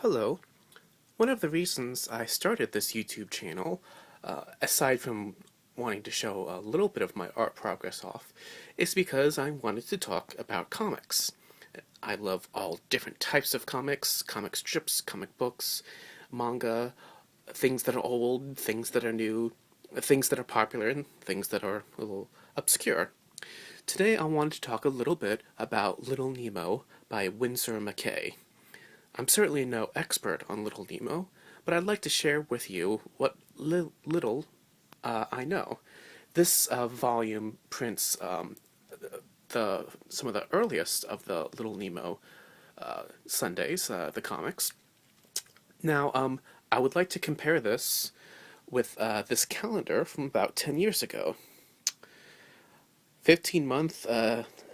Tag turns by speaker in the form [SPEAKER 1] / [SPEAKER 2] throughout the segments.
[SPEAKER 1] Hello. One of the reasons I started this YouTube channel, aside from wanting to show a little bit of my art progress off, is because I wanted to talk about comics. I love all different types of comics, comic strips, comic books, manga, things that are old, things that are new, things that are popular, and things that are a little obscure. Today I wanted to talk a little bit about Little Nemo by Winsor McCay. I'm certainly no expert on Little Nemo, but I'd like to share with you what little I know. This volume prints some of the earliest of the Little Nemo Sundays, the comics. Now, I would like to compare this with this calendar from about 10 years ago. 15-month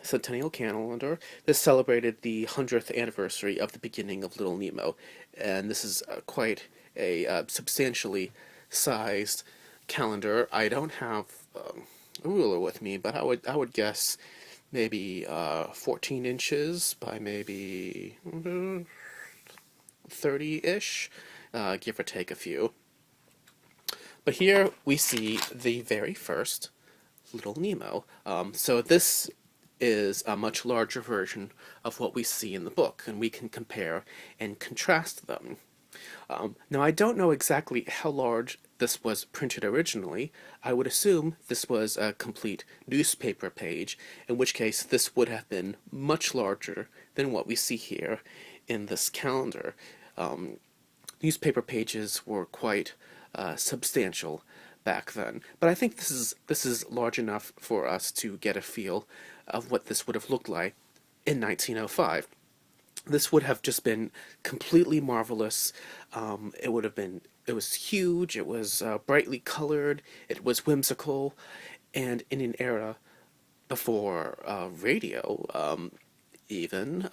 [SPEAKER 1] centennial calendar. This celebrated the 100th anniversary of the beginning of Little Nemo, and this is quite a substantially sized calendar. I don't have a ruler with me, but I would guess maybe 14 inches by maybe 30-ish, give or take a few. But here we see the very first Little Nemo. So this is a much larger version of what we see in the book, and we can compare and contrast them. Now, I don't know exactly how large this was printed originally. I would assume this was a complete newspaper page, in which case this would have been much larger than what we see here in this calendar. Newspaper pages were quite substantial back then. But I think this is large enough for us to get a feel of what this would have looked like in 1905. This would have just been completely marvelous. It was huge, it was brightly colored, it was whimsical, and in an era before radio, even,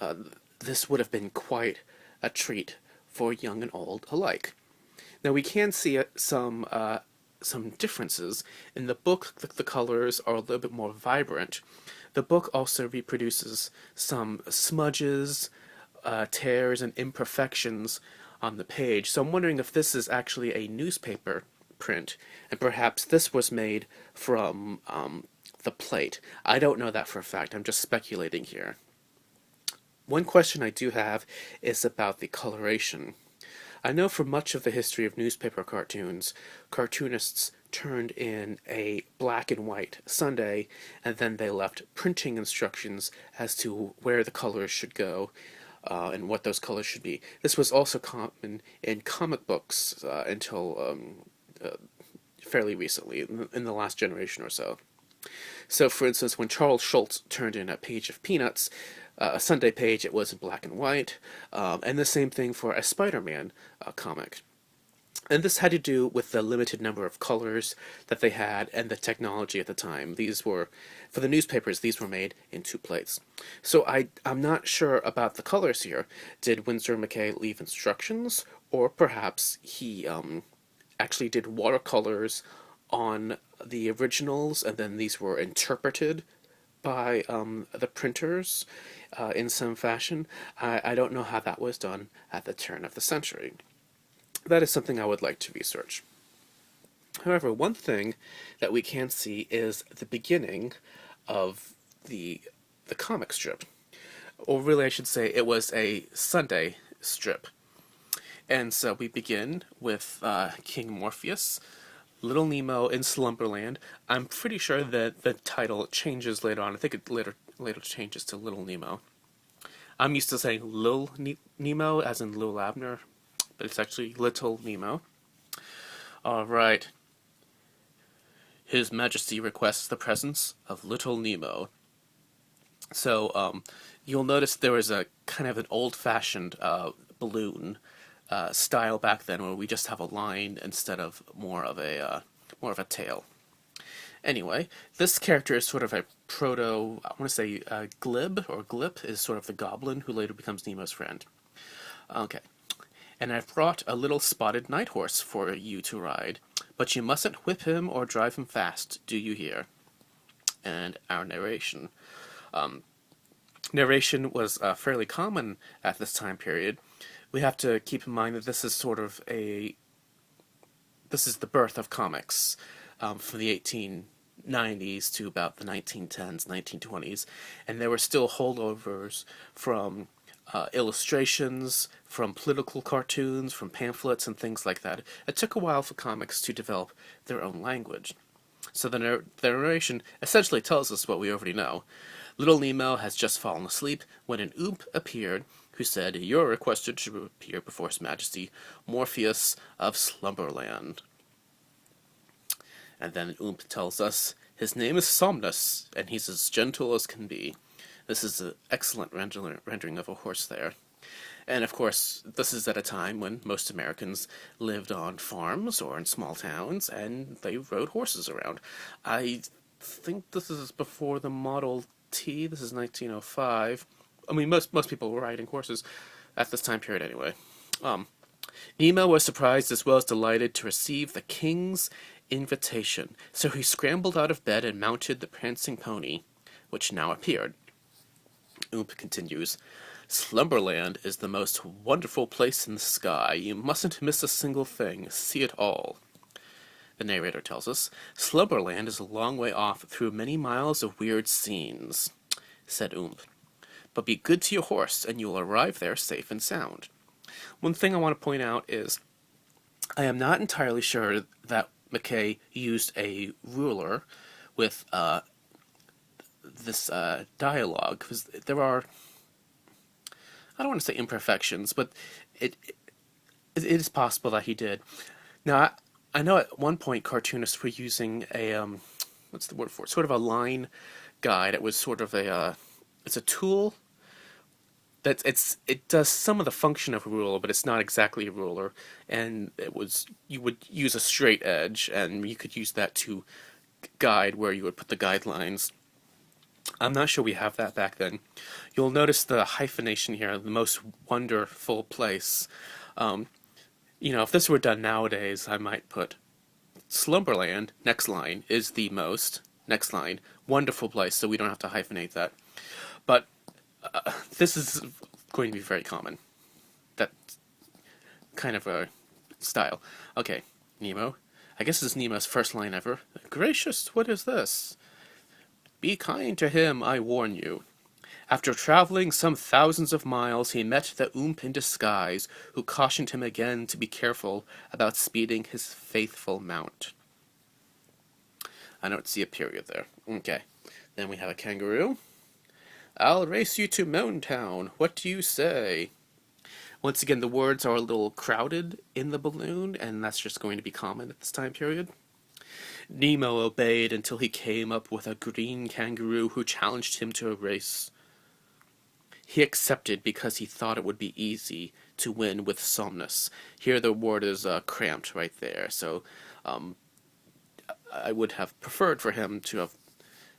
[SPEAKER 1] this would have been quite a treat for young and old alike. Now we can see some differences. In the book, the colors are a little bit more vibrant. The book also reproduces some smudges, tears, and imperfections on the page. So I'm wondering if this is actually a newspaper print, and perhaps this was made from the plate. I don't know that for a fact. I'm just speculating here. One question I do have is about the coloration. I know for much of the history of newspaper cartoons, cartoonists turned in a black and white Sunday, and then they left printing instructions as to where the colors should go and what those colors should be. This was also common in comic books until fairly recently, in the last generation or so. So, for instance, when Charles Schulz turned in a page of Peanuts, a Sunday page, it was in black and white, and the same thing for a Spider-Man comic. And this had to do with the limited number of colors that they had and the technology at the time. These were, for the newspapers, these were made in two plates. So I'm not sure about the colors here. Did Winsor McCay leave instructions, or perhaps he actually did watercolors on the originals, and then these were interpreted by the printers in some fashion? I don't know how that was done at the turn of the century. That is something I would like to research. However, one thing that we can see is the beginning of the comic strip. Or really, I should say it was a Sunday strip. And so we begin with King Morpheus, Little Nemo in Slumberland. I'm pretty sure that the title changes later on. I think it later changes to Little Nemo. I'm used to saying Lil Nemo, as in Lil Abner, but it's actually Little Nemo. Alright. His Majesty requests the presence of Little Nemo. So, you'll notice there was a kind of an old-fashioned balloon style back then, where we just have a line instead of more of a tail. Anyway, this character is sort of a proto, I want to say Glib, or Glip, is sort of the goblin who later becomes Nemo's friend. Okay. And I've brought a little spotted night horse for you to ride, but you mustn't whip him or drive him fast, do you hear? And our narration. Narration was fairly common at this time period. we have to keep in mind that this is the birth of comics, from the 1890s to about the 1910s, 1920s, and there were still holdovers from illustrations, from political cartoons, from pamphlets, and things like that. It took a while for comics to develop their own language. So the narration essentially tells us what we already know. Little Nemo has just fallen asleep when an oomp appeared who said, "You're requested to appear before His Majesty Morpheus of Slumberland." And then Oomp tells us, his name is Somnus, and he's as gentle as can be. This is an excellent rendering of a horse there. And of course, this is at a time when most Americans lived on farms or in small towns, and they rode horses around. I think this is before the Model T. This is 1905. I mean, most people were riding horses at this time period anyway. Nemo was surprised as well as delighted to receive the king's invitation, so he scrambled out of bed and mounted the prancing pony, which now appeared. Oomp continues, "Slumberland is the most wonderful place in the sky. You mustn't miss a single thing. See it all." The narrator tells us, "Slumberland is a long way off through many miles of weird scenes," said Oomp. "But be good to your horse, and you'll arrive there safe and sound." One thing I want to point out is, I am not entirely sure that McKay used a ruler with this dialogue, because there are, I don't want to say imperfections, but it is possible that he did. Now, I know at one point cartoonists were using a, what's the word for it? Sort of a line guide. It was sort of it's a tool that it does some of the function of a ruler, but it's not exactly a ruler. And you would use a straight edge, and you could use that to guide where you would put the guidelines. I'm not sure we have that back then. You'll notice the hyphenation here, the most wonderful place. If this were done nowadays, I might put Slumberland, next line, is the most, next line, wonderful place, so we don't have to hyphenate that. But this is going to be very common. That's kind of a style. Okay, Nemo. I guess this is Nemo's first line ever. "Gracious, what is this? Be kind to him, I warn you." After traveling some thousands of miles, he met the Oomp in disguise, who cautioned him again to be careful about speeding his faithful mount. I don't see a period there. Okay. Then we have a kangaroo. "I'll race you to Mountown. What do you say?" Once again, the words are a little crowded in the balloon, and that's just going to be common at this time period. Nemo obeyed until he came up with a green kangaroo who challenged him to a race. He accepted because he thought it would be easy to win with Somnus. Here the word is cramped right there, so I would have preferred for him to have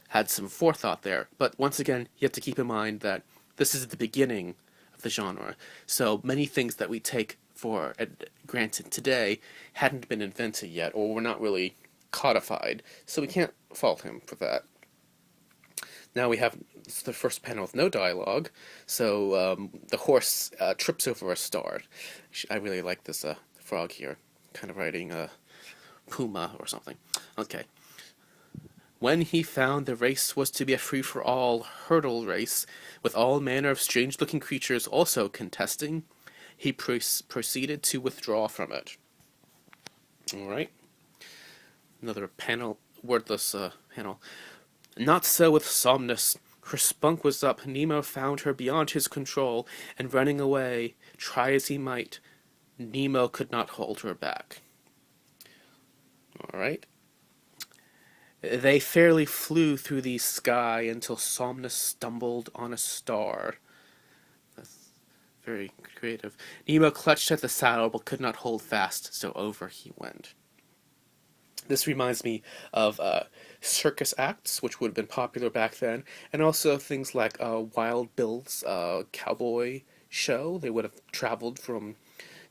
[SPEAKER 1] had some forethought there. But once again, you have to keep in mind that this is the beginning of the genre, so many things that we take for granted today hadn't been invented yet, or were not really codified, so we can't fault him for that. Now we have the first panel with no dialogue, so the horse trips over a star. I really like this frog here, kind of riding a puma or something. Okay. When he found the race was to be a free-for-all hurdle race, with all manner of strange-looking creatures also contesting, he proceeded to withdraw from it. Alright. Another panel, wordless panel. Not so with Somnus. Her spunk was up. Nemo found her beyond his control, and running away, try as he might, Nemo could not hold her back. Alright. They fairly flew through the sky until Somnus stumbled on a star. That's very creative. Nemo clutched at the saddle but could not hold fast, so over he went. This reminds me of circus acts, which would have been popular back then, and also things like Wild Bill's cowboy show. They would have traveled from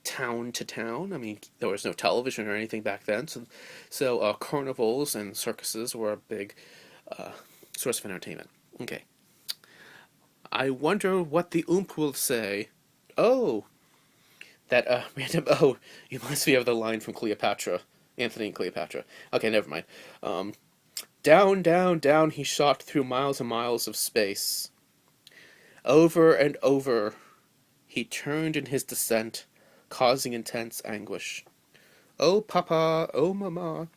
[SPEAKER 1] town to town. I mean, there was no television or anything back then, so carnivals and circuses were a big source of entertainment. Okay. I wonder what the Oomp will say. Oh, that random oh, you must be of the line from Cleopatra, Anthony and Cleopatra. Okay, never mind. Down, down, down he shot through miles and miles of space. Over and over he turned in his descent, causing intense anguish. Oh, papa, oh, mama.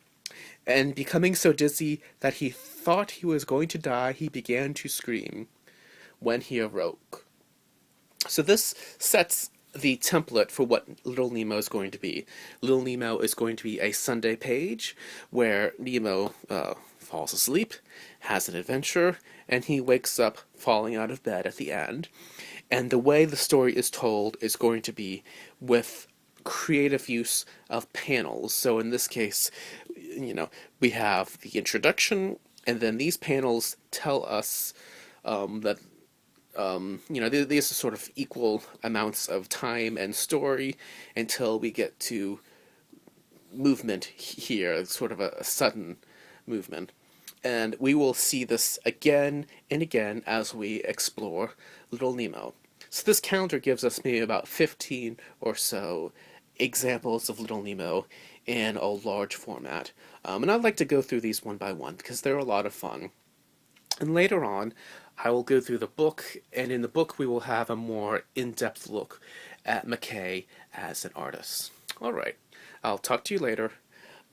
[SPEAKER 1] And becoming so dizzy that he thought he was going to die, he began to scream when he awoke. So this sets the template for what Little Nemo is going to be. Little Nemo is going to be a Sunday page where Nemo falls asleep, has an adventure, and he wakes up falling out of bed at the end. And the way the story is told is going to be with creative use of panels. So in this case, we have the introduction, and then these panels tell us that these are sort of equal amounts of time and story until we get to movement here, sort of a sudden movement. And we will see this again and again as we explore Little Nemo. So this calendar gives us maybe about 15 or so examples of Little Nemo in a large format. And I'd like to go through these one by one because they're a lot of fun. And later on, I will go through the book, and in the book we will have a more in-depth look at McKay as an artist. Alright, I'll talk to you later.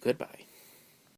[SPEAKER 1] Goodbye.